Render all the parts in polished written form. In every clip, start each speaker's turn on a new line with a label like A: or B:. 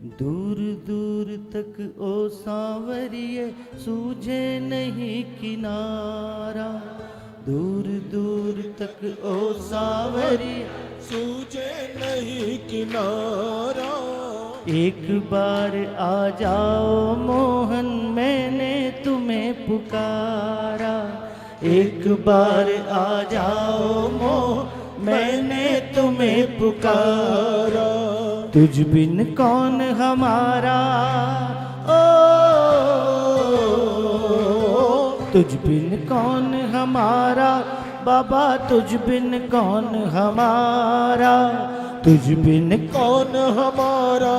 A: दूर दूर तक ओ सांवरिये सूझे नहीं किनारा, दूर दूर तक ओ सांवरिये
B: सूझे नहीं किनारा।
A: एक बार आ जाओ मोहन मैंने तुम्हें पुकारा, एक बार आ जाओ मोहन मैंने तुम्हें पुकारा। तुझ बिन कौन हमारा ओ, तुझ बिन कौन हमारा बाबा, तुझ बिन कौन हमारा, तुझ बिन
B: कौन हमारा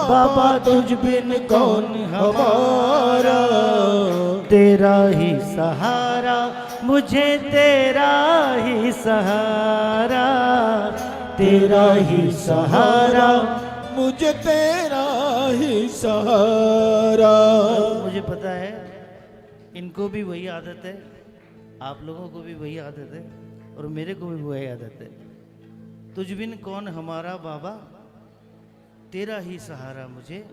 A: बाबा, तुझ बिन कौन हमारा। तेरा ही सहारा मुझे, तेरा ही सहारा, तेरा ही सहारा
B: मुझे, तेरा ही सहारा।
A: मुझे पता है इनको भी वही आदत है, आप लोगों को भी वही आदत है और मेरे को भी वही आदत है। तुझ बिन कौन हमारा बाबा, तेरा ही सहारा मुझे।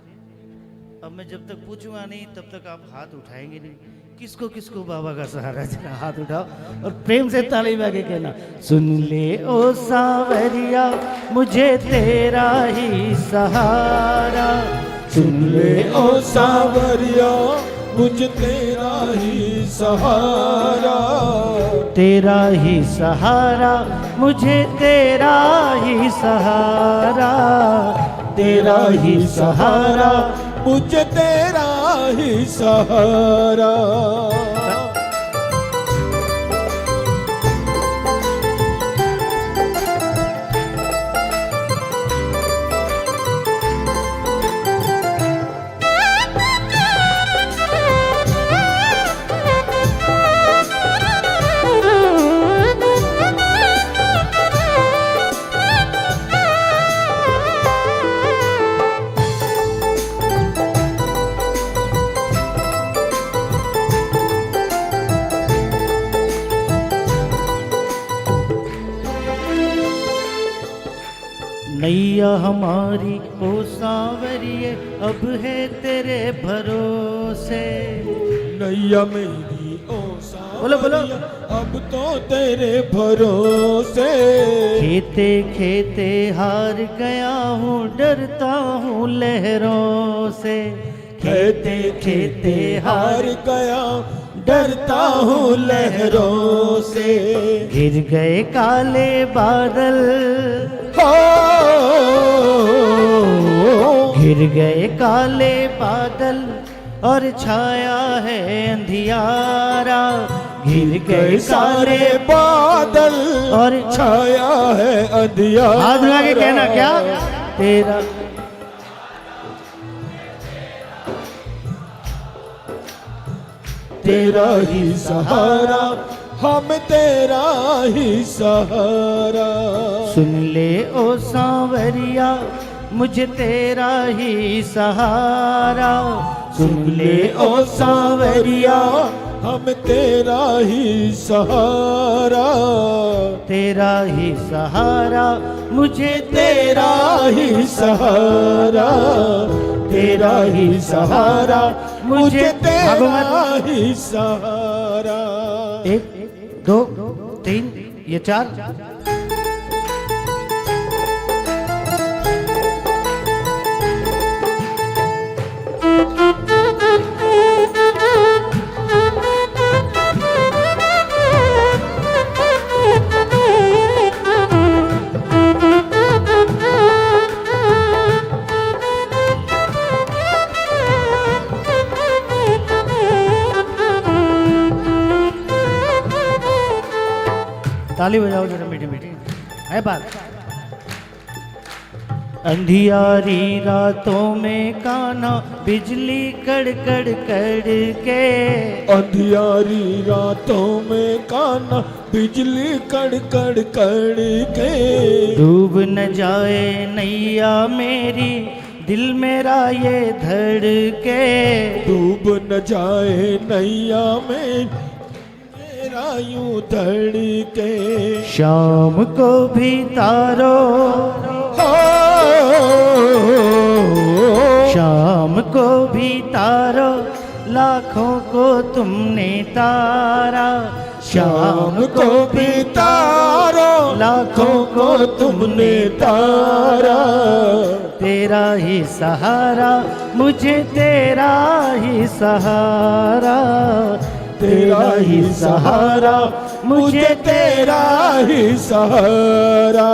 A: अब मैं जब तक पूछूंगा नहीं तब तक आप हाथ उठाएंगे नहीं। किसको किसको बाबा का सहारा, जरा हाथ उठाओ और प्रेम से ताली बजा के कहना, सुन ले ओ सांवरिया मुझे तेरा ही सहारा,
B: सुन ले ओ सांवरिया मुझे तेरा ही सहारा,
A: तेरा ही सहारा मुझे, तेरा ही सहारा, तेरा ही सहारा
B: मुझे, तेरा ही सहारा।
A: नैया हमारी ओ सांवरिये अब है तेरे भरोसे,
B: नैया मेरी ओ
A: बोलो बोलो,
B: अब तो तेरे भरोसे।
A: खेते खेते हार गया हूँ, डरता हूँ लहरों से, खेते खेते
B: हार गया डरता हूँ लहरों से।
A: गिर गए काले बादल, गिर गए काले बादल और छाया है अंधियारा, गिर गए
B: सारे बादल
A: और
B: छाया है अंधियारा।
A: हाथ लगा के कहना क्या, तेरा
B: तेरा ही सहारा, हम तेरा ही सहारा।
A: सुन ले ओ सांवरिया मुझे तेरा ही सहारा, सुन ले ओ सांवरिया
B: हम तेरा ही सहारा,
A: तेरा ही सहारा मुझे,
B: तेरा ही सहारा, तेरा ही सहारा मुझे, तेरा ही सहारा।
A: 1 2 3 ये 4। ताली बजाओ जरा मीठी मीठी है बात। अंधियारी रातों में कान्हा बिजली कड़कड़ कड़ के,
B: अंधियारी रातों में कान्हा बिजली कड़कड़ कड़ के।
A: डूब न जाए नैया मेरी दिल मेरा ये धड़के,
B: डूब न जाए नैया में मेरा यूं धड़के।
A: शाम को भी तारो, को भी तारो, लाखों को तुमने तारा।
B: शाम को भी तारो, लाखों को तुमने तारा।
A: तेरा ही सहारा, मुझे तेरा ही सहारा।
B: तेरा ही सहारा, मुझे तेरा ही सहारा।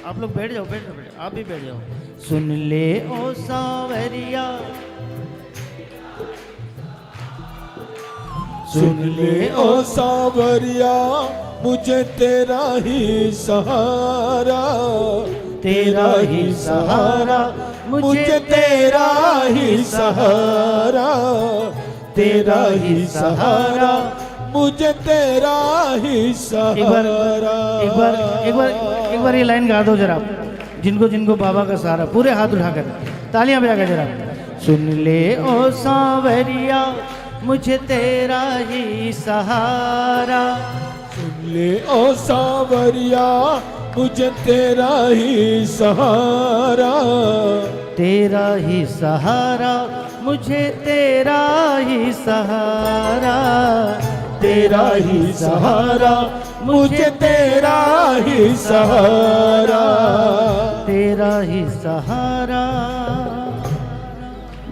A: आप लोग बैठ जाओ, बैठ जाओ, बैठ जाओ, आप भी बैठ जाओ। सुन ले ओ सांवरिया,
B: सुन ले ओ सांवरिया, मुझे तेरा ही सहारा।
A: तेरा ही सहारा,
B: मुझे तेरा ही सहारा। तेरा ही सहारा, मुझे तेरा ही सहारा।
A: एक बार ये लाइन गा दो जरा, जिनको जिनको बाबा का सहारा, पूरे हाथ उठाकर तालियां बजाकर जरा। सुन ले ओ सांवरिया, मुझे तेरा ही सहारा।
B: सुन ले ओ सांवरिया, मुझे तेरा ही सहारा।
A: तेरा ही सहारा, मुझे तेरा ही सहारा।
B: तेरा ही सहारा, मुझे तेरा ही सहारा।
A: तेरा ही सहारा,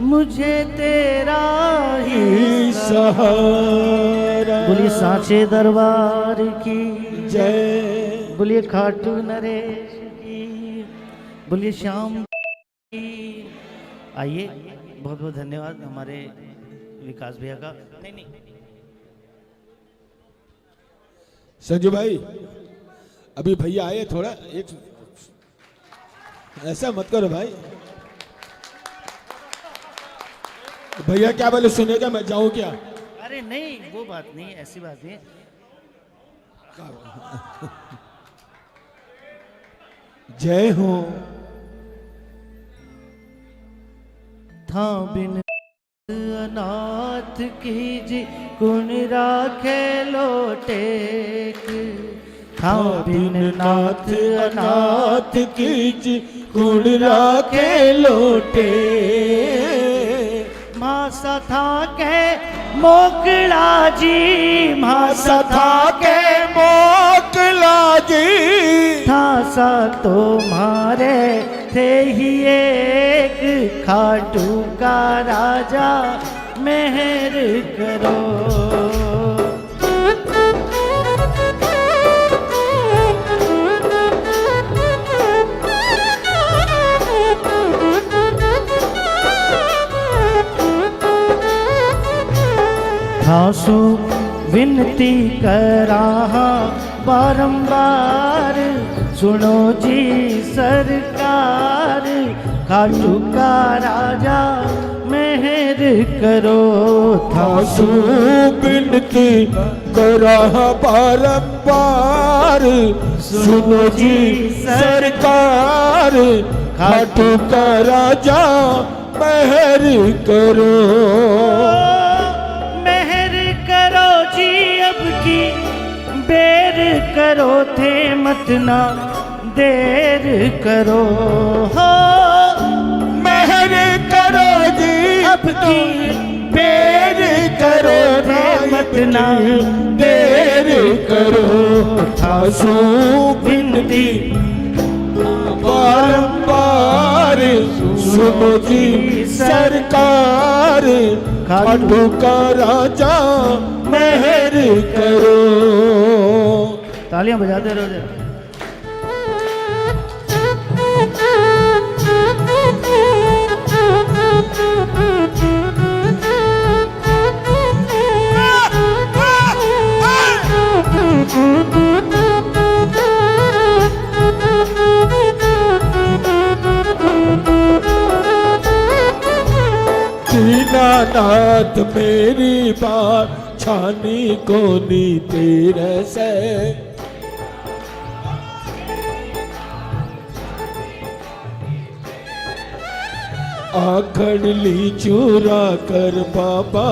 A: मुझे तेरा ही
B: सहारा।
A: बोलिए सांचे दरबार की
B: जय।
A: बोलिए खाटू नरेश की, बोलिए श्याम की। आइए, बहुत बहुत धन्यवाद हमारे विकास भैया का। नहीं
B: संजू भाई, अभी भैया आए, थोड़ा एक ऐसा मत करो भाई। भैया क्या बोले सुनेगा, मैं जाऊं क्या?
A: अरे नहीं, वो बात नहीं, ऐसी बात नहीं।
B: जय हो।
A: था बिन अनाथ कीजी, गुण राखे लोटेक। था बिन नाथ
B: अनाथ कीज, गुण राखे लोटे।
A: मासा था के मोकला जी, मासा था के
B: मोकला जी।
A: था सा तो मारे थे ही एक, खाटू का राजा मेहर करो। थासु विनती कराहा बारंबार, सुनो जी सरकार, खाटू का राजा मेहर करो।
B: थासु बिनती करा बारंबार, सुनो जी सरकार, खाटू का राजा मेहर करो।
A: मेहर करो जी, अब की बेर करो थे मत ना देर करो। हो
B: मेहर करो जी,
A: अब की
B: बेर करो
A: थे मत ना
B: देर करो। थासु बिनती बारंबार, सुनो जी सरकार, खाटू का राजा मेहर करो।
A: तालियां बजाते रहो जरा।
B: दीनानाथ मेरी बात छानी को नी तेरे से। आखड़ ली चूरा कर बाबा,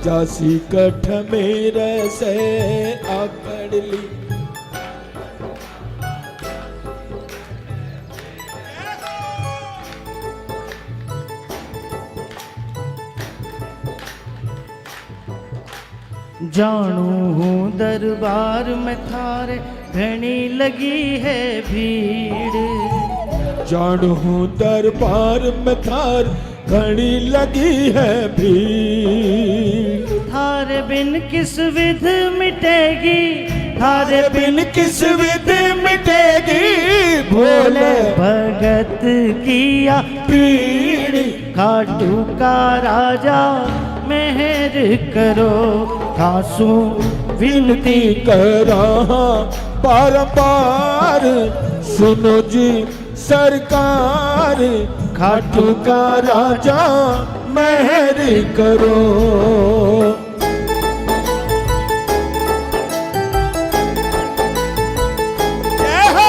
B: जासी कठ मेरे से। आखड़ ली
A: जानू हूँ दरबार में थारे घनी लगी है भीड़।
B: जानू हूँ दरबार में थार घड़ी लगी है भीड़।
A: थारे बिन किस विध मिटेगी, थारे
B: बिन किस विध मिटेगी भोले
A: भगत किया
B: पीड़।
A: खाटू का राजा मेहर करो, खासू
B: विनती करा बारंबार, सुनो जी सरकार, खाटू का राजा मेहर करो। जय हो।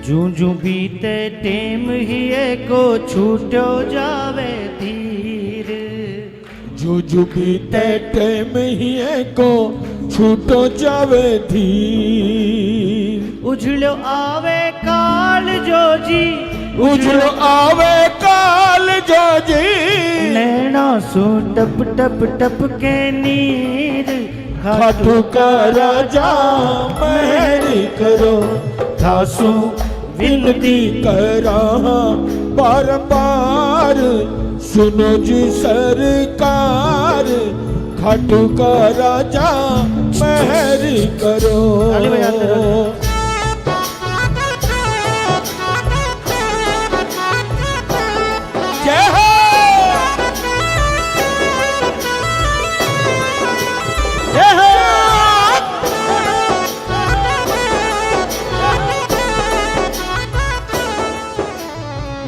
A: जूं जूं बीते टेम हिए को छूटो जावे धीर।
B: जो जो बीते टेम ही को छूटो जावे धीर।
A: उजड़ो आवे काल जो जी,
B: उजड़ो आवे काल जो जी,
A: नैना सु टप टप टप के नीर।
B: खाटू का राजा मेहर करो,
A: खासू
B: विनती करा बारंबार, सुनो जी सरकार, खाटू का राजा मेहर करो।
A: ताली बजाते रहो।
B: जय हो। जय हो।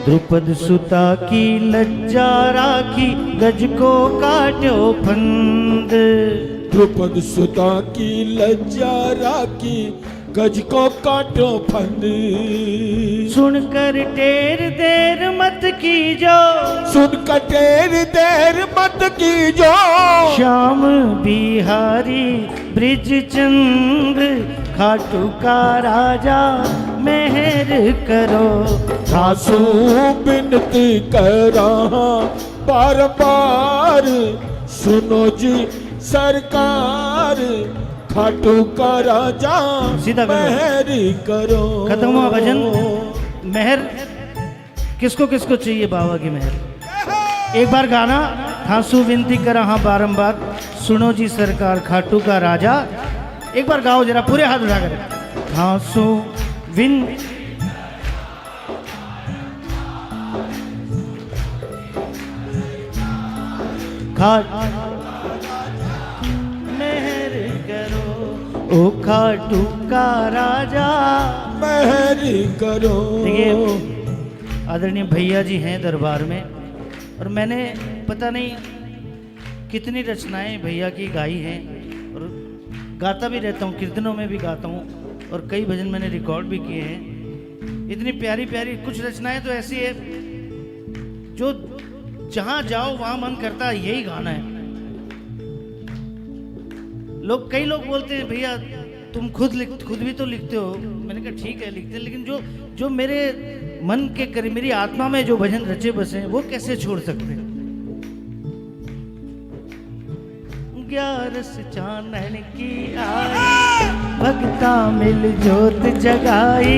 A: द्रुपद सुता की लज्जा राखी, गज को काट्यो फंद।
B: द्रुपद सुता की लज्जा राखी, गज को काटो फंद।
A: सुनकर टेर देर मत कीजो,
B: सुनकर टेर देर मत कीजो,
A: श्याम बिहारी ब्रिज चंद। खाटू का राजा मेहर करो,
B: खासू बिनती करा बार बार, सुनो जी सरकार, खाटू का राजा
A: सीधा करो।
B: मेहर करो।
A: खत्म हुआ भजन। मेहर किसको किसको चाहिए बाबा की मेहर। एक बार गाना थासू विनती करा हाँ बारंबार, सुनो जी सरकार खाटू का राजा। एक बार गाओ जरा पूरे हाथ उठाकर। थासू विन खाट मेहर करो, ओ खाटू का राजा
B: मेहर करो।
A: देखिए आदरणीय भैया जी हैं दरबार में, और मैंने पता नहीं कितनी रचनाएं भैया की गाई हैं, और गाता भी रहता हूँ, कीर्तनों में भी गाता हूँ, और कई भजन मैंने रिकॉर्ड भी किए हैं। इतनी प्यारी प्यारी कुछ रचनाएं तो ऐसी है जो जहाँ जाओ वहाँ मन करता है यही गाना है। कई लोग बोलते हैं भैया तुम खुद भी तो लिखते हो। मैंने कहा ठीक है लिखते हैं, लेकिन जो मेरे मन के करीब मेरी आत्मा में जो भजन रचे बसे हैं वो कैसे छोड़ सकते हैं। 11 चानन की आई, भक्ता मिल जोत जगाई,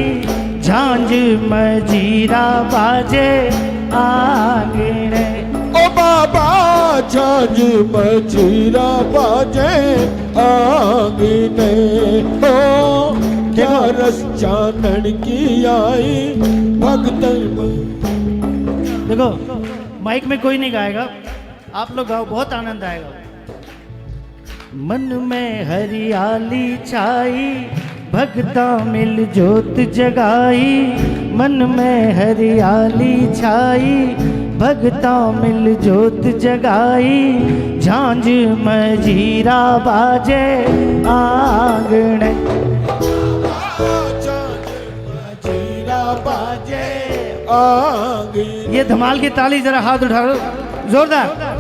A: झांझ मजीरा बाजे आंगणे।
B: ओ बाबा झांझ मजीरा बाजे आंगने, ओ 11 चानन की आई भक्त।
A: देखो माइक में कोई नहीं गाएगा, आप लोग गाओ, बहुत आनंद आएगा। मन में हरियाली छाई, भक्ता मिल जोत जगाई, मन में हरियाली छाई, भगता मिल जोत जगाई, झांझ मजीरा बाजे आंगण।
B: मजीरा बाजे आंगन।
A: ये धमाल की ताली जरा हाथ उठा लो जोरदार।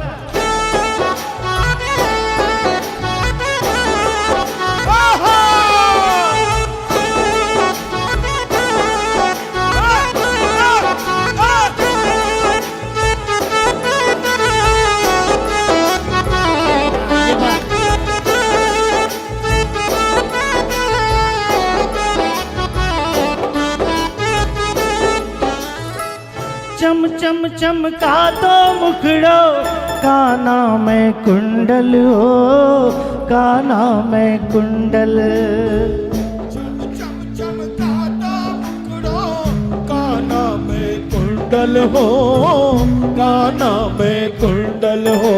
A: चम चम चमका तो मुखड़ो, काना में कुंडल हो, काना में कुंडल।
B: चम चम चमकाता मुखड़ो, काना में कुंडल हो, काना में कुंडल हो।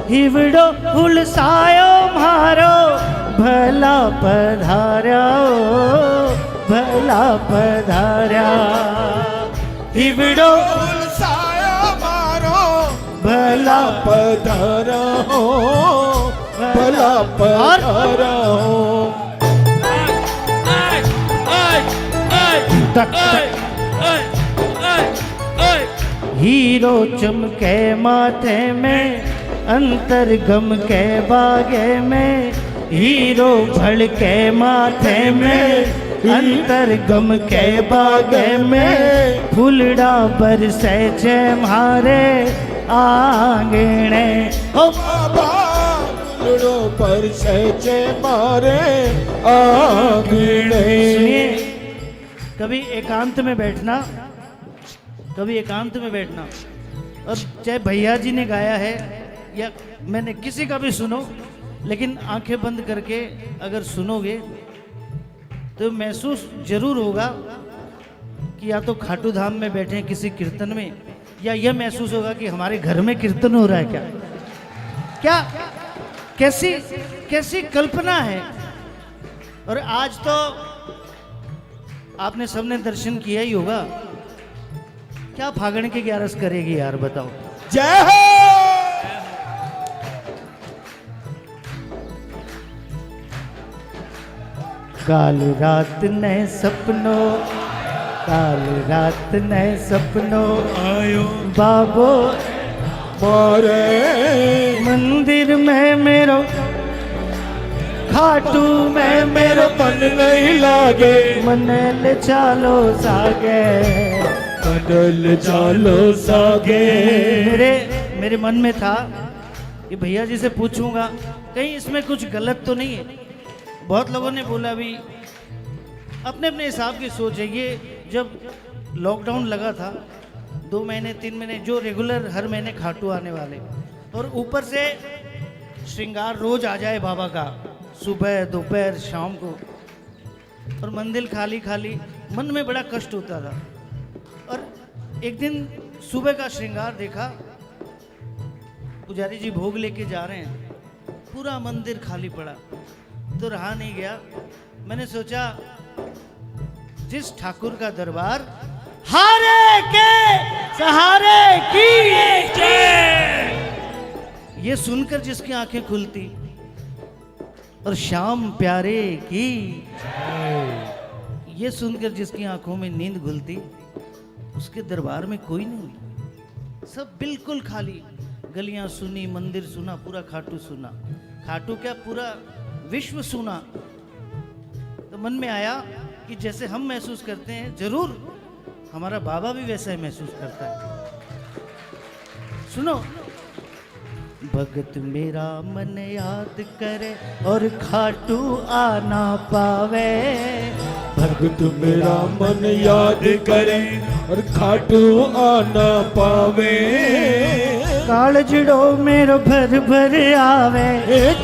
A: हिवड़ो हुलसायो मारो, भला पधार्या भला पधार्या। हिवड़ो
B: हुलसाया मारो,
A: भला
B: पधारा हो, भला पधारा हो।
A: टक टक। हीरो चमके माथे में, अंतर गम के बागे में। हीरो भड़के माथे में, अंतर गम के बागे में। फुलड़ा बरसे छे मारे आंगणे। ओ
B: बाबा फुलड़ो पर सहजे मारे आंगणे।
A: सुनिए, कभी एकांत में बैठना, कभी एकांत में बैठना, और चाहे भैया जी ने गाया है या मैंने किसी का भी सुनो, लेकिन आंखें बंद करके अगर सुनोगे तो महसूस जरूर होगा कि या तो खाटू धाम में बैठे हैं किसी कीर्तन में, या यह महसूस होगा कि हमारे घर में कीर्तन हो रहा है। क्या क्या कैसी कैसी कल्पना है। और आज तो आपने सबने दर्शन किया ही होगा। क्या फागण के 11 करेगी यार, बताओ।
B: जय हो।
A: काल रात नए सपनों, काल रात नए सपनों
B: आयो
A: बाबो
B: मारे
A: मंदिर में मेरो, खाटू में मेरो
B: मन नहीं लागे,
A: मनल चालो सागे।
B: मनल चालो सागे।
A: मेरे मन में था कि भैया जी से पूछूंगा कहीं इसमें कुछ गलत तो नहीं है। बहुत लोगों ने बोला भी अपने अपने हिसाब की सोच है। ये जब लॉकडाउन लगा था 2 महीने 3 महीने, जो रेगुलर हर महीने खाटू आने वाले, और ऊपर से श्रृंगार रोज आ जाए बाबा का, सुबह दोपहर शाम को, और मंदिर खाली खाली, मन में बड़ा कष्ट होता था। और एक दिन सुबह का श्रृंगार देखा, पुजारी जी भोग लेके जा रहे हैं, पूरा मंदिर खाली पड़ा, तो रहा नहीं गया। मैंने सोचा जिस ठाकुर का दरबार हारे के सहारे की, ये सुनकर जिसकी आंखें खुलती, और श्याम प्यारे की, ये सुनकर जिसकी आंखों में नींद घुलती, उसके दरबार में कोई नहीं, सब बिल्कुल खाली। गलियां सुनी, मंदिर सुना, पूरा खाटू सुना। खाटू क्या, पूरा विश्व सुना। तो मन में आया कि जैसे हम महसूस करते हैं, जरूर हमारा बाबा भी वैसा ही महसूस करता है। सुनो, भगत मेरा मन याद करे और खाटू आना पावे।
B: भगत मेरा मन याद करे और खाटू आना पावे।
A: काल जुड़ो मेरो भर भर आवे,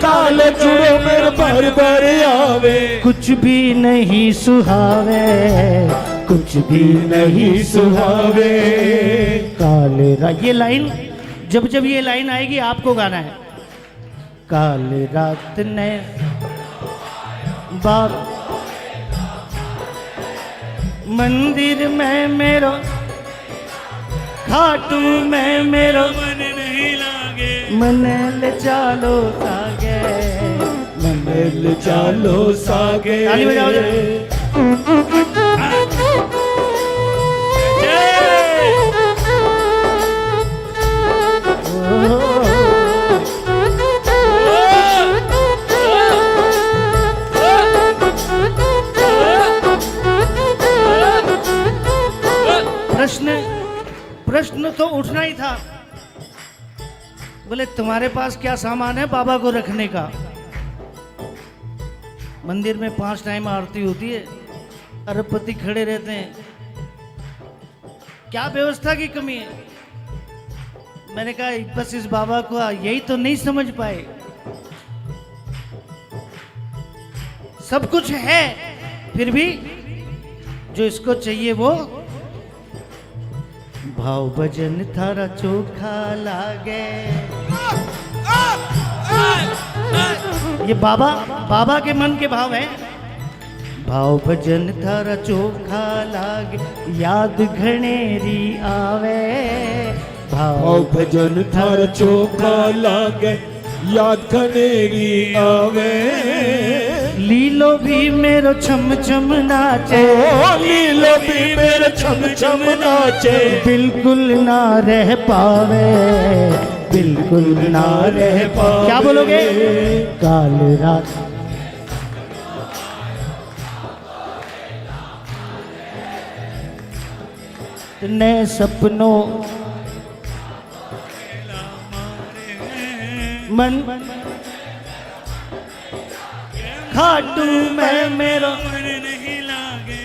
B: काल जुड़ो मेरो भर भर आवे।
A: कुछ भी नहीं सुहावे, कुछ भी नहीं सुहावे। ये लाइन जब ये लाइन आएगी आपको गाना है। काल रात ने बाप मंदिर में मेरो, खाटू में मेरो
C: मन नहीं लागे
A: मन ले चालो सागे
B: मिल चालो सागे
A: ताली बजाओ जरा। प्रश्न तो उठना ही था, बोले तुम्हारे पास क्या सामान है बाबा को रखने का? मंदिर में 5 टाइम आरती होती है, अरबपति खड़े रहते हैं, क्या व्यवस्था की कमी है? मैंने कहा बस इस बाबा को यही तो नहीं समझ पाए, सब कुछ है फिर भी जो इसको चाहिए वो भाव भजन थारा चोखा लागे। ये बाबा के मन के भाव है। भाव भजन थारा चोखा लागे याद घनेरी आवे।
B: भाव भजन थार चोखा लागे याद घनेरी आवे।
A: लीलो भी मेरो छम छम नाचे,
B: लीलो भी मेरे छम छम नाचे।
A: बिल्कुल ना रह पावे, बिल्कुल ना रह पावे। क्या बोलोगे? काल रात ने सपनों मन खाटू में मेरो
C: मन नहीं लागे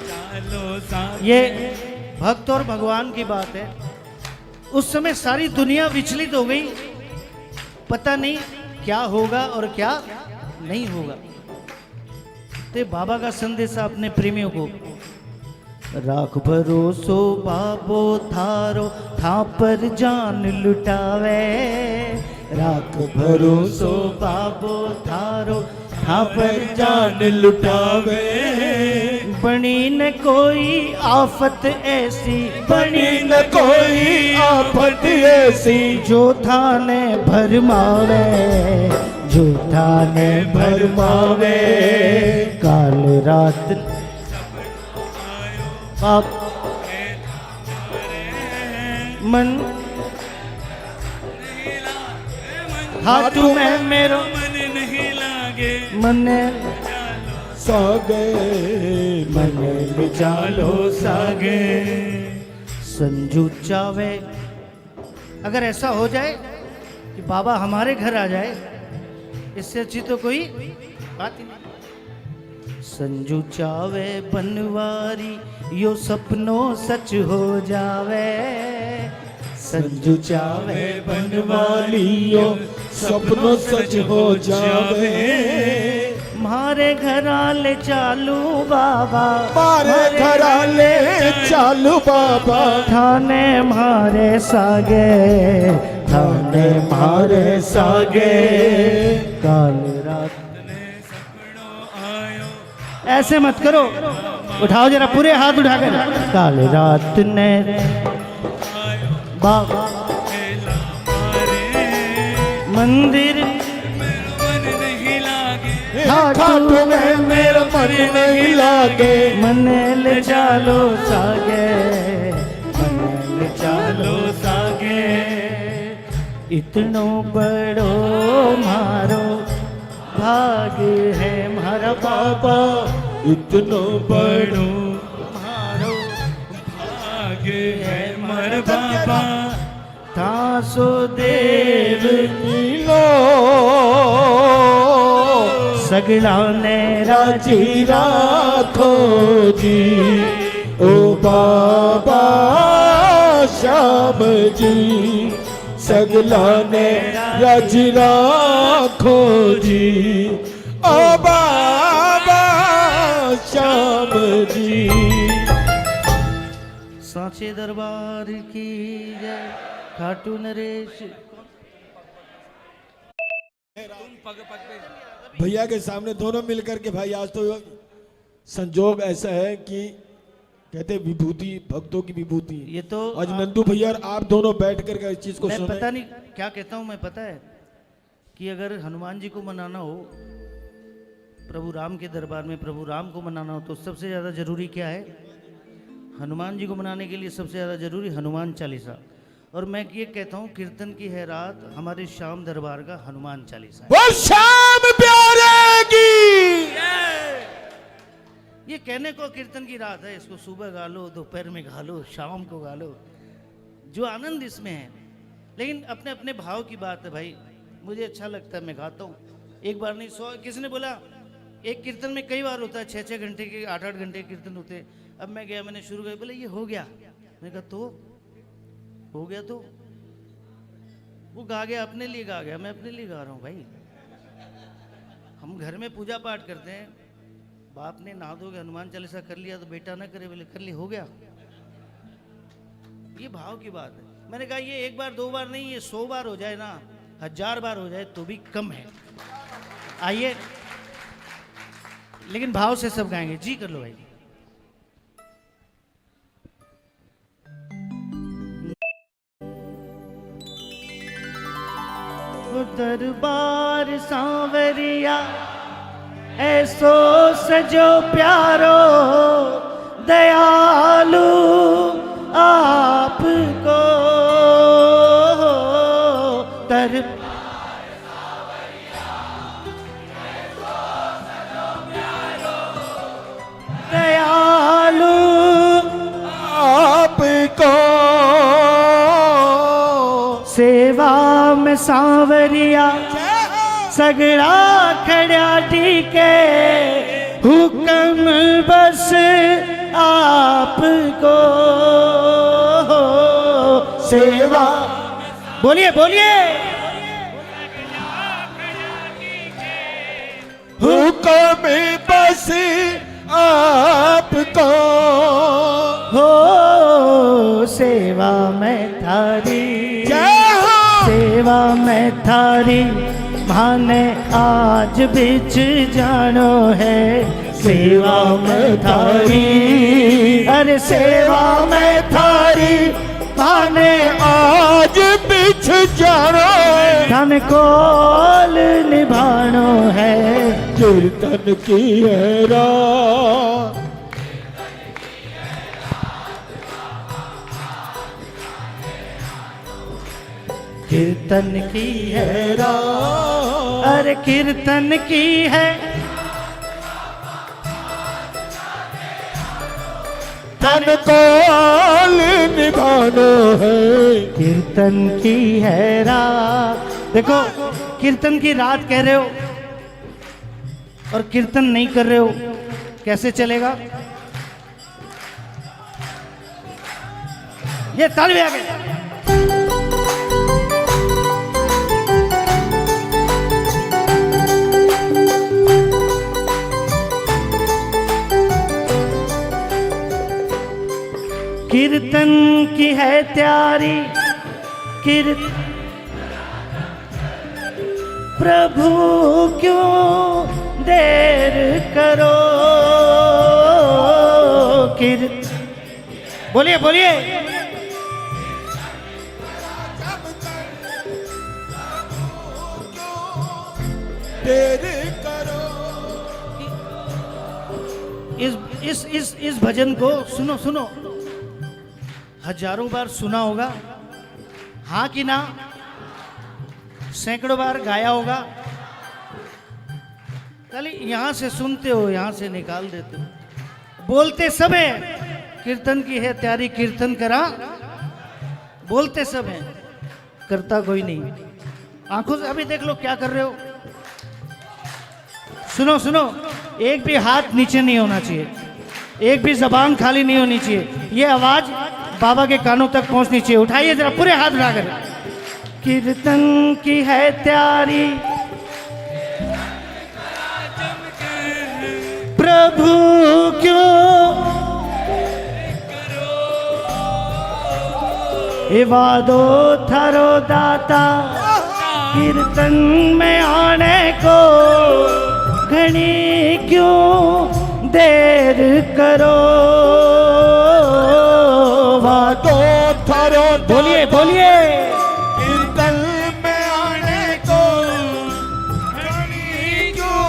C: चालो सागे।
A: ये भक्त और भगवान की बात है। उस समय सारी दुनिया विचलित हो गई, पता नहीं क्या होगा और क्या नहीं होगा। तो बाबा का संदेश अपने प्रेमियों को, राख भरोसो बाबो थारो था पर जान लुटावे। राख भरोसो बाबो थारो था पर
B: जान लुटावे।
A: बनी न कोई आफत ऐसी,
B: बनी न कोई आफत ऐसी
A: जो थाने भरमावे, जो थाने भरमावे। काल रात बाप मन खाटू में मेरो
C: मन नहीं लागे
A: मन
B: सागे
A: मन चालो सागे। संजू चावे अगर ऐसा हो जाए कि बाबा हमारे घर आ जाए, इससे अच्छी तो कोई बात ही नहीं। संजू चावे बनवारी यो सपनों सच हो जावे। संजू चावे
B: बनवालियो सपनों सच हो जावे।
A: मारे घराले चालू बाबा,
B: मारे घराले चालू बाबा।
A: थाने मारे सागे, थाने मारे सागे। काल रात ऐसे मत करो, उठाओ जरा पूरे हाथ उठाकर। काल रात ने बाबा मंदिर
C: नहीं लागे
B: खाटू में मेरा मन नहीं लागे।
A: मन ले चालो सागे, मन ले चालो सागे। इतनो बड़ो मारो भाग है मारा बाबा।
B: इतनो बड़ो
A: मारो
C: आगे है मर बाबा
A: तासो देव
B: नीलो
A: सगड़ा ने
B: राजी राखो जी। ओ बाबा श्याम जी सगला ने राजी राखो जी। ओ बाबा श्याम जी।
A: सांचे दरबार की जय। खाटू नरेश
B: भैया के सामने दोनों मिलकर के भाई आज तो संजोग ऐसा है कि कहते हैं विभूति भक्तों की विभूति।
A: ये तो
B: आज नंदू भैया और आप दोनों बैठ कर इस चीज को
A: मैं
B: सुने।
A: पता नहीं क्या कहता हूँ मैं, पता है कि अगर हनुमान जी को मनाना हो, प्रभु राम के दरबार में प्रभु राम को मनाना हो, तो सबसे ज़्यादा जरूरी क्या है? हनुमान जी को मनाने के लिए सबसे ज़्यादा जरूरी हनुमान चालीसा। और मैं ये कहता हूँ कीर्तन की है रात, हमारे श्याम दरबार का हनुमान चालीसा है।
B: वो शाम प्यारे की
A: ये कहने को कीर्तन की रात है, इसको सुबह गा लो, दोपहर में गा लो, शाम को गा लो, जो आनंद इसमें है। लेकिन अपने अपने भाव की बात है भाई। मुझे अच्छा लगता है, मैं गाता हूँ। एक बार नहीं 100, किसी ने बोला एक कीर्तन में कई बार होता है, 6-6 घंटे के 8-8 घंटे के कीर्तन होते। अब मैं गया, मैंने शुरू किया, बोले ये हो गया। मैंने कहा तो हो गया, तो वो गा गया, अपने लिए गा गया, मैं अपने लिए गा रहा हूँ भाई। हम घर में पूजा पाठ करते हैं, बाप ने नहा धो के हनुमान चालीसा कर लिया तो बेटा ना करे, बोले कर लिया, हो गया। ये भाव की बात है। मैंने कहा ये एक बार 2 बार नहीं, ये 100 बार हो जाए ना, 1000 बार हो जाए तो भी कम है। आइए, लेकिन भाव से सब गाएंगे। जी कर लो भाई। दरबार सांवरिया ऐसो सजो प्यारो, दयालु आपको दरबार दयालु
B: आपको
A: सेवा में सांवरिया सगड़ा खड़ा ठीके, हुक्म बस आपको सेवा। बोलिए बोलिए,
B: हुक्म बस आपको
A: हो सेवा में थारी,
B: जय हो।
A: सेवा में थारी माने आज बिच जानो है। सेवा में थारी, अरे सेवा में थारी माने
B: आज बिछ जानो है,
A: धन कोल निभानो है।
B: कीर्तन की है रात,
A: कीर्तन की है रात, अरे कीर्तन की है,
B: धन कोल निभानो है।
A: कीर्तन की है रात। देखो, कीर्तन की रात कह रहे हो और कीर्तन नहीं कर रहे हो, कैसे चलेगा? ये ताली आ गए। कीर्तन की है तैयारी, प्रभु क्यों देर करो। बोलिए बोलिए,
B: देर करो।
A: इस भजन को सुनो सुनो, हजारों बार सुना होगा, हाँ कि ना? सैकड़ों बार गाया होगा। खाली यहां से सुनते हो, यहां से निकाल देते हो। बोलते सब है कीर्तन की है तैयारी, कीर्तन करा, बोलते सब है, करता कोई नहीं। आंखों से अभी देख लो क्या कर रहे हो। सुनो सुनो, एक भी हाथ नीचे नहीं होना चाहिए, एक भी जबान खाली नहीं होनी चाहिए। ये आवाज बाबा के कानों तक पहुंचनी चाहिए। उठाइए जरा, पूरे हाथ उठाकर। कीर्तन की है तैयारी, प्रभु क्यों इबादो थारो दाता, कीर्तन में आने को घनी क्यों देर करो
B: वादो थारो
A: बोलिए बोलिए
B: कीर्तन में आने को घड़ी क्यों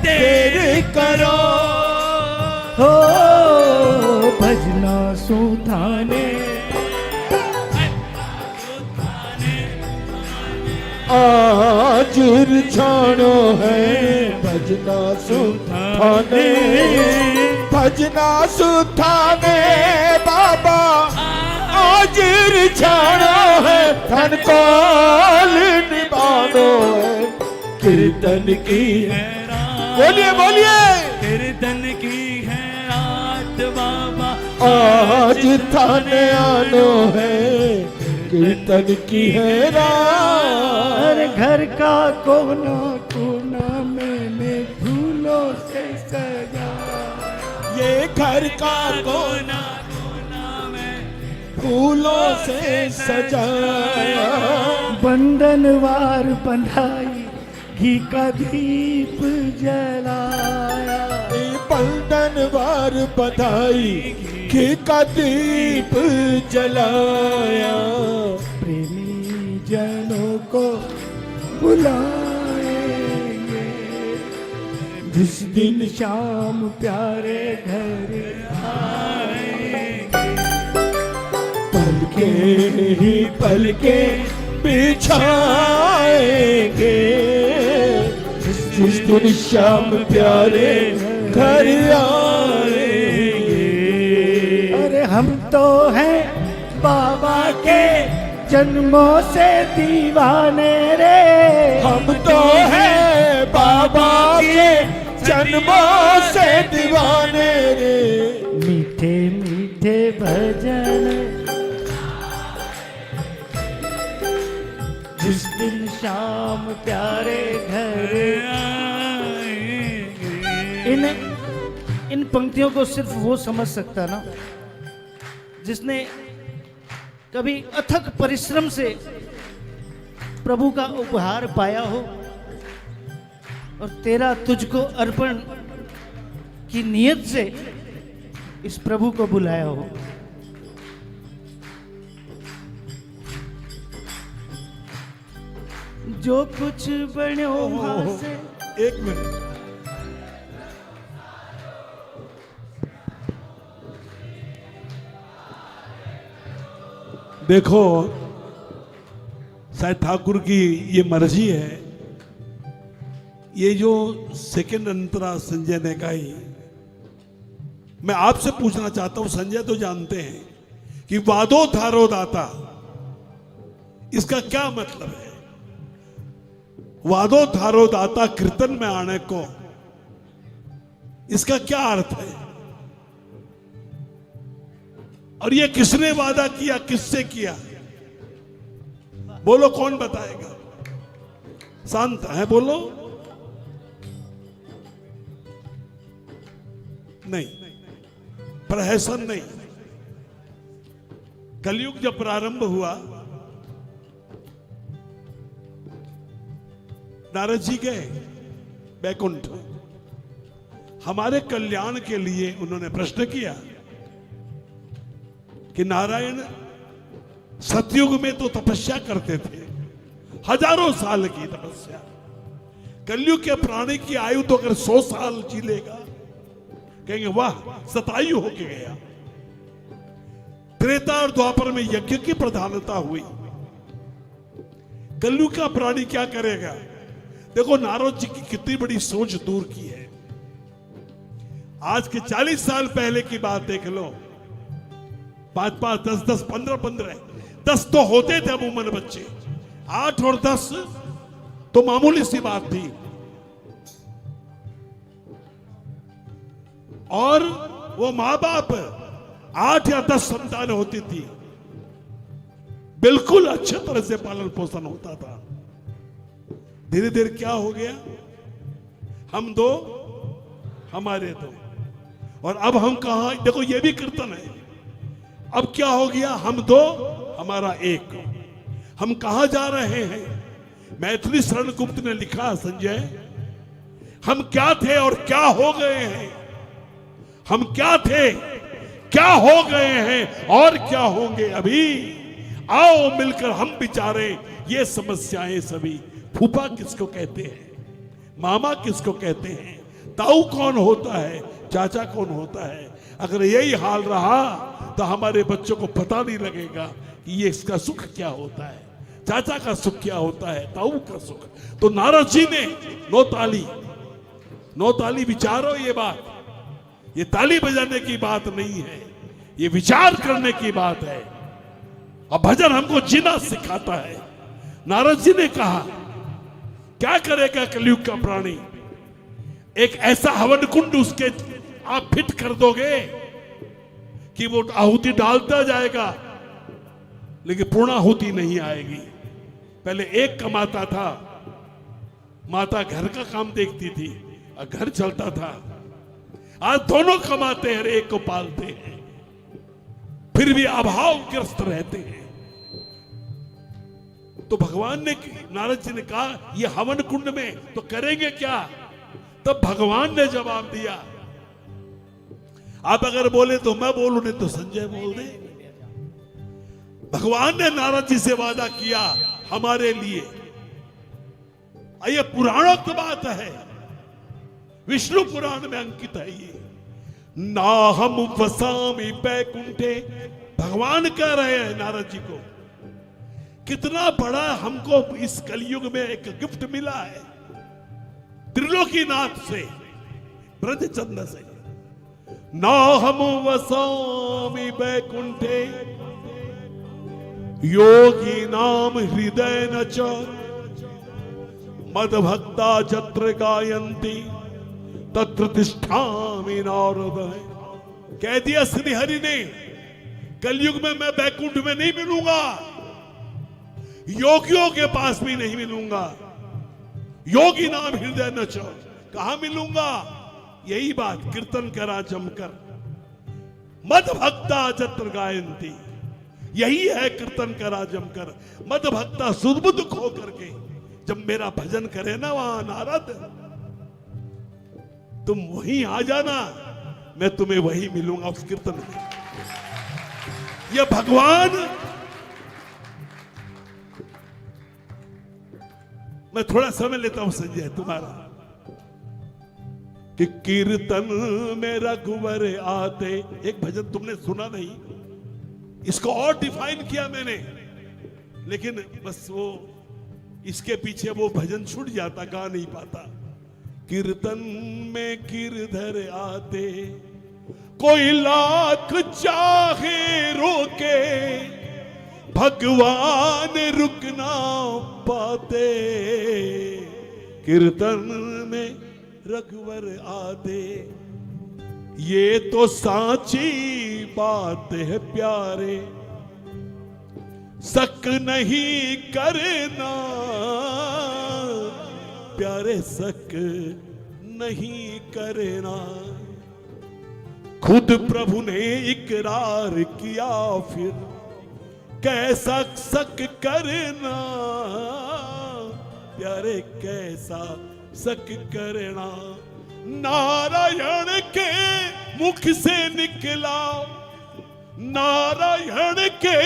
B: देर करो
A: हो भजना सुधाने
B: आज रिझानो है भजना सुधाने भजना सुधाने बाबा आज रिझानो है धन कौल निभानो है कीर्तन की है बोलिए बोलिए
C: कीर्तन की है रात बाबा
B: आज थाने आनो है कीर्तन की है रात
A: हर घर का कोना कोना मैंने फूलों से सजा
B: ये घर का कोना फूलों से सजाया
A: बंधनवार बंधाई घी का दीप जलाया
B: बंधनवार बधाई घी का दीप जलाया
A: प्रेमी जनों को बुलाएंगे जिस दिन शाम प्यारे घर आएंगे
B: पलके ही पलके बिछाएंगे जिस दिन शाम प्यारे घर आएंगे
A: अरे हम तो हैं बाबा के जन्मों से दीवाने रे
B: हम तो हैं बाबा के जन्मों से दीवाने रे
A: मीठे मीठे भजन जिस दिन शाम प्यारे घर इन पंक्तियों को सिर्फ वो समझ सकता ना जिसने कभी अथक परिश्रम से प्रभु का उपहार पाया हो और तेरा तुझको अर्पण की नियत से इस प्रभु को बुलाया हो। जो कुछ बनो से
B: एक मिनट देखो शायद ठाकुर की ये मर्जी है ये जो सेकंड अंतरा संजय ने गाई मैं आपसे पूछना चाहता हूं संजय तो जानते हैं कि वादो थारो दाता इसका क्या मतलब है वादो थारो दाता कीर्तन में आने को इसका क्या अर्थ है और ये किसने वादा किया किससे किया बोलो कौन बताएगा शांत है बोलो नहीं प्रहसन नहीं कलयुग जब प्रारंभ हुआ नारद जी गए बैकुंठ हमारे कल्याण के लिए उन्होंने प्रश्न किया कि नारायण सतयुग में तो तपस्या करते थे हजारों साल की तपस्या कलयुग के प्राणी की आयु तो अगर 100 साल जी लेगा कहेंगे वाह शतायु होके गया त्रेता और द्वापर में यज्ञ की प्रधानता हुई कलयुग का प्राणी क्या करेगा देखो नारद जी की कितनी बड़ी सोच दूर की है आज के 40 साल पहले की बात देख लो 5-5 10-10 15-15 10 तो होते थे अमूमन बच्चे 8 और 10 तो मामूली सी बात थी और वो मां बाप 8 या 10 संतान होती थी बिल्कुल अच्छे तरह से पालन पोषण होता था धीरे धीरे क्या हो गया हम 2 हमारे 2 और अब हम कहा देखो ये भी कीर्तन है अब क्या हो गया हम 2 हमारा 1 हम कहा जा रहे हैं मैथिली शरण गुप्त ने लिखा संजय हम क्या थे और क्या हो गए हैं हम क्या थे, क्या हो गए हैं और क्या होंगे अभी। आओ मिलकर हम विचारें ये समस्याएं सभी। फूफा किसको कहते हैं, मामा किसको कहते हैं, ताऊ कौन होता है, चाचा कौन होता है। अगर यही हाल रहा तो हमारे बच्चों को पता नहीं लगेगा कि ये इसका सुख क्या होता है, चाचा का सुख क्या होता है, ताऊ का सुख। तो नारद जी ने नो ताली विचारो ये बात, ये ताली बजाने की बात नहीं है, ये विचार करने की बात है। और भजन हमको जीना सिखाता है। नारद जी ने कहा क्या करेगा कलयुग का प्राणी, एक ऐसा हवन कुंड उसके आप फिट कर दोगे कि वो आहुति डालता जाएगा लेकिन पूर्णाहुति नहीं आएगी। पहले एक कमाता था, माता घर का काम देखती थी और घर चलता था। आज दोनों कमाते हैं, एक को पालते हैं, फिर भी अभावग्रस्त रहते हैं। तो भगवान ने, नारद जी ने कहा ये हवन कुंड में तो करेंगे क्या। तब भगवान ने जवाब दिया, आप अगर बोले तो मैं बोलूं, नहीं तो संजय बोल दे। भगवान ने नारद जी से वादा किया हमारे लिए। ये पुराणोक्त बात है, विष्णु पुराण में अंकित है ये। ना हम वसामि बैकुंठे, भगवान कह रहे हैं नारद जी को, कितना बड़ा हमको इस कलयुग में एक गिफ्ट मिला है त्रिलोकीनाथ से, ब्रजचंद्र से। ना हम वसामि बैकुंठे योगी नाम हृदय न च मद भक्ता जत्र गायन्ति तत्र तिष्ठामि नारद। कह दिया श्री हरि ने, कलयुग में मैं बैकुंठ में नहीं मिलूंगा, योगियों के पास भी नहीं मिलूंगा। योगी नाम हृदय न च, कहां मिलूंगा। यही बात कीर्तन करा जमकर, मद भक्ता जत्र गायन्ति, यही है कीर्तन करा जमकर। मद भक्ता सुदबुद खो करके जब मेरा भजन करे ना वहां नारद, तुम वहीं आ जाना, मैं तुम्हें वहीं मिलूंगा उस कीर्तन में। यह भगवान, मैं थोड़ा समय लेता हूं संजय तुम्हारा, कि कीर्तन में रघुवर आते, एक भजन तुमने सुना नहीं, इसको और डिफाइन किया मैंने, लेकिन बस वो इसके पीछे वो भजन छूट जाता, गा नहीं पाता। कीर्तन में गिरधर आते, कोई लाख चाहे रोके, भगवान रुक ना पाते। कीर्तन में रघुवर आते, ये तो साची बात है प्यारे, शक नहीं करना प्यारे, शक नहीं करना। खुद प्रभु ने इकरार किया, फिर कैसा शक करना प्यारे, कैसा शक करना। नारायण के मुख से निकला, नारायण के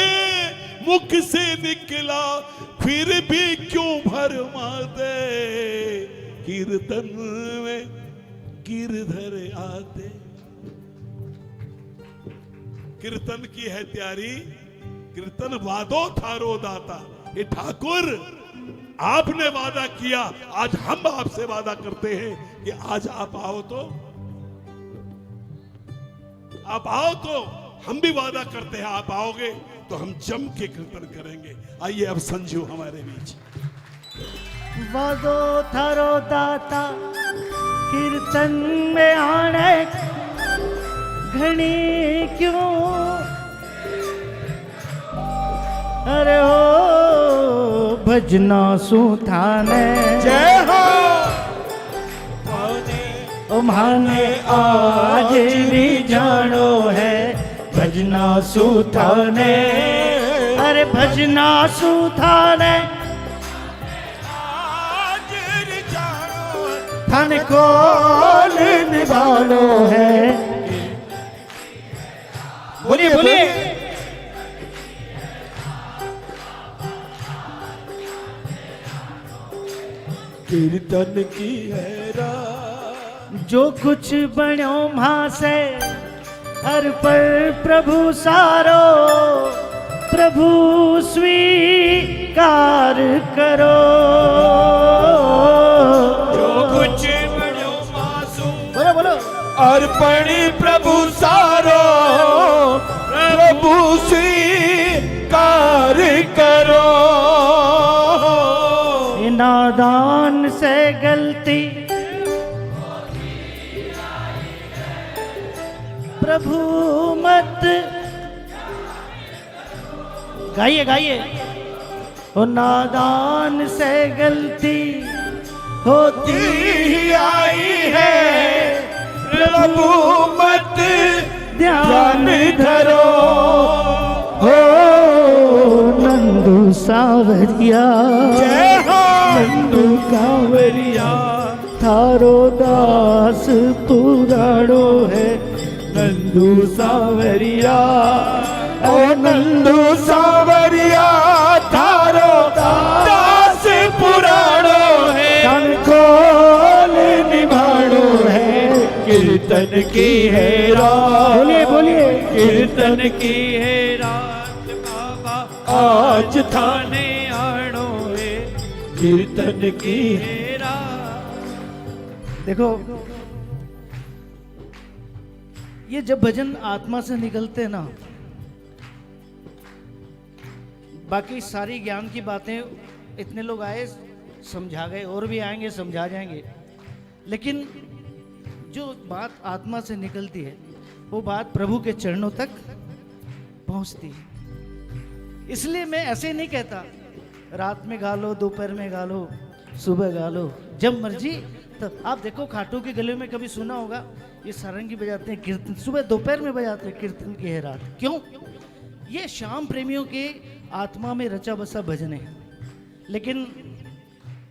B: मुख से निकला, फिर भी क्यों भरमा दे। कीर्तन में गिरधर आते, कीर्तन की है तैयारी, कीर्तन वादो थारो दाता। ये ठाकुर आपने वादा किया, आज हम आपसे वादा करते हैं कि आज आप आओ तो, आप आओ तो हम भी वादा करते हैं, आप आओगे तो हम जम के कीर्तन करेंगे। आइए अब संजू हमारे बीच।
A: वादो थारो दाता कीर्तन में आने घनी क्यों, अरे हो भजना सुथाने
C: जय हो
A: माने आज भी जानो है, भजना सुथाने, अरे भजना सुथाने
C: आज जानो,
A: थाने को निभालो है।
D: कीर्तन की है रात।
A: जो कुछ बण्यो मां से हर पर प्रभु सारो, प्रभु स्वीकार करो।
D: जो कुछ बण्यो मासूम
A: बोलो बोलो।
D: अर्पण प्रभु सारो, प्रभु स्वीकार करो।
A: नादान से गलती प्रभु मत, गाइए गाइए। ओ नादान से गलती होती
D: ही आई है, प्रभु मत
A: ध्यान
D: धरो।
A: हो नंदू सावरिया,
D: जय हो
A: नंदू
D: कांवरिया,
A: थारो दास पुराणो है।
D: नंदू सावरिया, ओ नंदू सावरिया, थारो दास पुराणो है।
A: तन खोल
D: निभाणो है, कीर्तन की है रात।
A: बोलिए बोलिए।
D: कीर्तन
C: की है रात बाबा,
D: आज
C: थाने आणो है
D: कीर्तन की है।
C: है रात।
A: देखो, ये जब भजन आत्मा से निकलते हैं ना, बाकी सारी ज्ञान की बातें इतने लोग आए समझा गए, और भी आएंगे समझा जाएंगे, लेकिन जो बात आत्मा से निकलती है वो बात प्रभु के चरणों तक पहुंचती है। इसलिए मैं ऐसे नहीं कहता रात में गा लो, दोपहर में गा लो, सुबह गा लो, जब मर्जी। तो आप देखो खाटू के गले में कभी सुना होगा ये सारंगी बजाते हैं, कीर्तन सुबह दोपहर में बजाते हैं, कीर्तन की है रात। क्यों? ये श्याम प्रेमियों के आत्मा में रचा बसा भजन है। लेकिन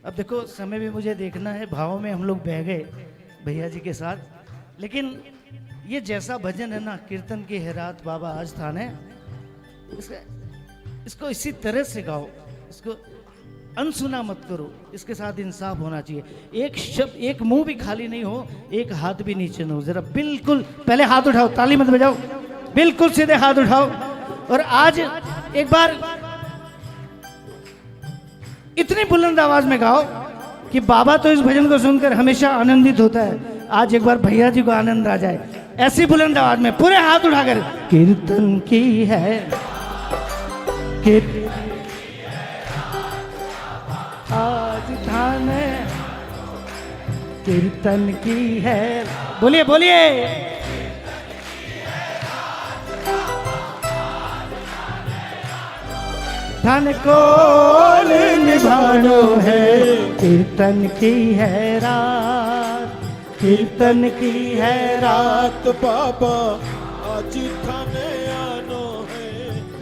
A: अब देखो समय भी मुझे देखना है, भाव में हम लोग बह गए भैया जी के साथ। लेकिन ये जैसा भजन है ना, कीर्तन की है रात बाबा आज थाने, इसको इसी तरह से गाओ, इसको अनसुना मत करो, इसके साथ इंसाफ होना चाहिए। एक शब्द, एक मुंह भी खाली नहीं हो, एक हाथ भी नीचे न हो। जरा बिल्कुल पहले हाथ उठाओ, ताली मत बजाओ, बिल्कुल सीधे हाथ उठाओ। और आज एक बार इतनी बुलंद आवाज में गाओ कि बाबा तो इस भजन को सुनकर हमेशा आनंदित होता है। आज एक बार भैया जी को आनंद आ जाए, ऐसी बुलंद आवाज में पूरे हाथ उठाकर कीर्तन की है, आज थाने कीर्तन की है। बोलिए बोलिए। धन को निभानो है, कीर्तन की है रात, कीर्तन की है रात
D: बाबा आज थाने आनो है।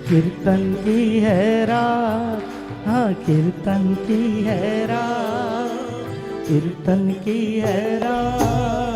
A: कीर्तन की है रात, हाँ कीर्तन की है रात, कीर्तन की है रात।